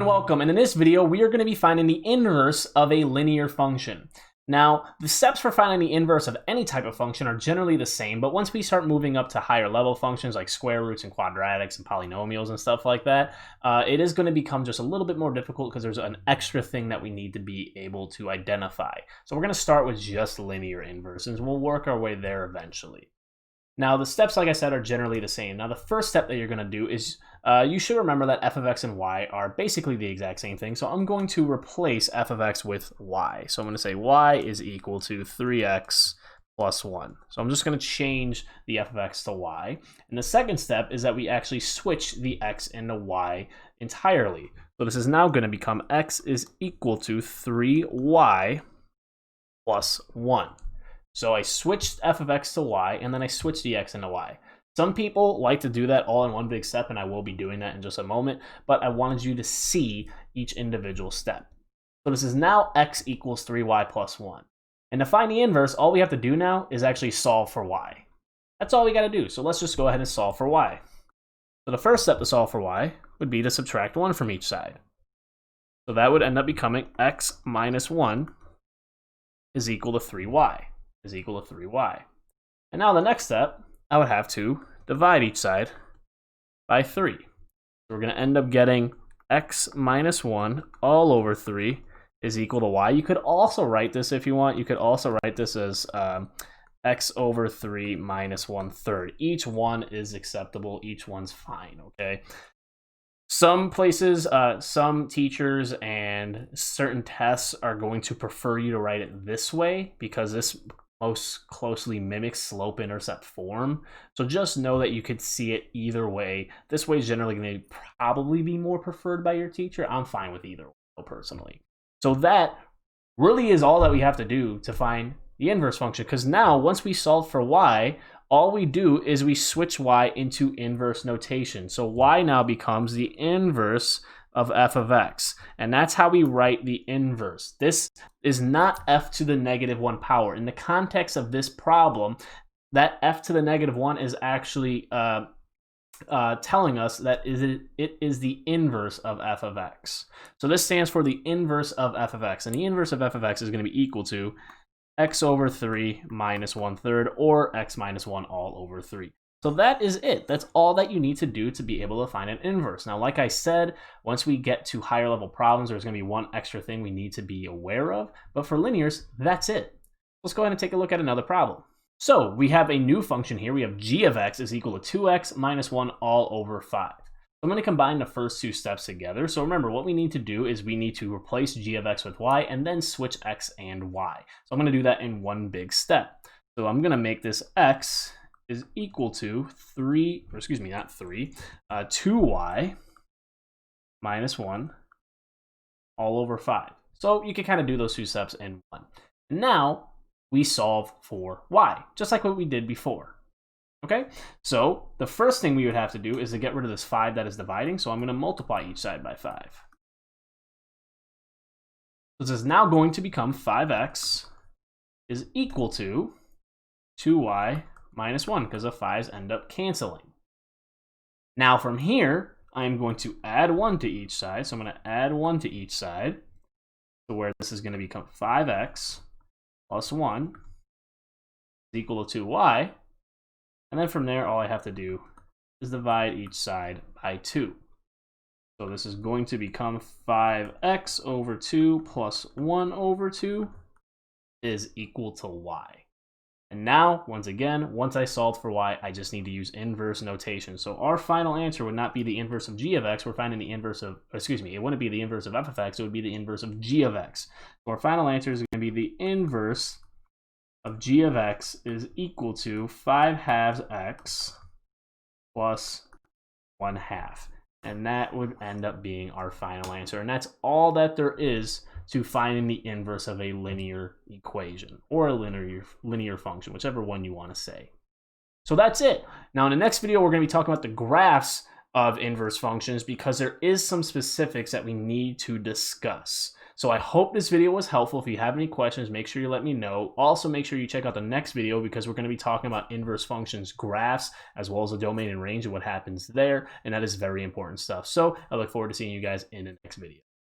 welcome, and in this video we are going to be finding the inverse of a linear function. Now, the steps for finding the inverse of any type of function are generally the same, but once we start moving up to higher level functions like square roots and quadratics and polynomials and stuff like that, it is going to become just a little bit more difficult because there's an extra thing that we need to be able to identify. So we're going to start with just linear inverses, and we'll work our way there eventually. Now, the steps, like I said, are generally the same. Now, the first step that you're going to do is you should remember that f of x and y are basically the exact same thing. So I'm going to replace f of x with y. So I'm going to say y is equal to 3x plus 1. So I'm just going to change the f of x to y. And the second step is that we actually switch the x into y entirely. So this is now going to become x is equal to 3y plus 1. So I switched f of x to y, and then I switched the x into y. Some people like to do that all in one big step, and I will be doing that in just a moment, but I wanted you to see each individual step. So this is now x equals 3y plus 1. And to find the inverse, all we have to do now is actually solve for y. That's all we got to do. So let's just go ahead and solve for y. So the first step to solve for y would be to subtract 1 from each side. So that would end up becoming x minus 1 is equal to 3y. Is equal to 3y. And now the next step, I would have to divide each side by 3. So we're going to end up getting x minus 1 all over 3 is equal to y. You could also write this if you want. You could also write this as x over 3 minus 1/3. Each one is acceptable. Each one's fine, okay? Some places, some teachers and certain tests are going to prefer you to write it this way because this most closely mimics slope-intercept form. So just know that you could see it either way. This way is generally going to probably be more preferred by your teacher. I'm fine with either way, personally. So that really is all that we have to do to find the inverse function, because now once we solve for y, all we do is we switch y into inverse notation. So y now becomes the inverse of f of x, and that's how we write the inverse. This is not f to the negative 1 power. In the context of this problem, that f to the negative 1 is actually telling us that it is the inverse of f of x. So this stands for the inverse of f of x, and the inverse of f of x is going to be equal to x over 3 minus 1/3, or x minus 1 all over 3. So that is it. That's all that you need to do to be able to find an inverse. Now, like I said, once we get to higher level problems, there's going to be one extra thing we need to be aware of. But for linears, that's it. Let's go ahead and take a look at another problem. So we have a new function here. We have g of x is equal to 2x minus 1 all over 5. I'm going to combine the first two steps together. So remember, what we need to do is we need to replace g of x with y and then switch x and y. So I'm going to do that in one big step. So I'm going to make this x is equal to 2y minus 1 all over 5. So you can kind of do those two steps in one. Now we solve for y, just like what we did before. Okay, so the first thing we would have to do is to get rid of this 5 that is dividing, so I'm going to multiply each side by 5. This is now going to become 5x is equal to 2y minus 1, because the 5's end up canceling. Now from here, I'm going to add 1 to each side, so I'm going to add 1 to each side, to where this is going to become 5x plus 1 is equal to 2y. And then from there, all I have to do is divide each side by 2. So this is going to become 5x over 2 plus 1 over 2 is equal to y. And now, once again, once I solved for y, I just need to use inverse notation. So our final answer would not be the inverse of g of x. We're finding the inverse of, it wouldn't be the inverse of f of x. It would be the inverse of g of x. So our final answer is going to be the inverse of g of x is equal to 5/2 x plus 1/2. And that would end up being our final answer. And that's all that there is to finding the inverse of a linear equation or a linear function, whichever one you want to say. So that's it. Now in the next video, we're going to be talking about the graphs of inverse functions because there is some specifics that we need to discuss. So I hope this video was helpful. If you have any questions, make sure you let me know. Also, make sure you check out the next video because we're going to be talking about inverse functions graphs, as well as the domain and range and what happens there. And that is very important stuff. So I look forward to seeing you guys in the next video.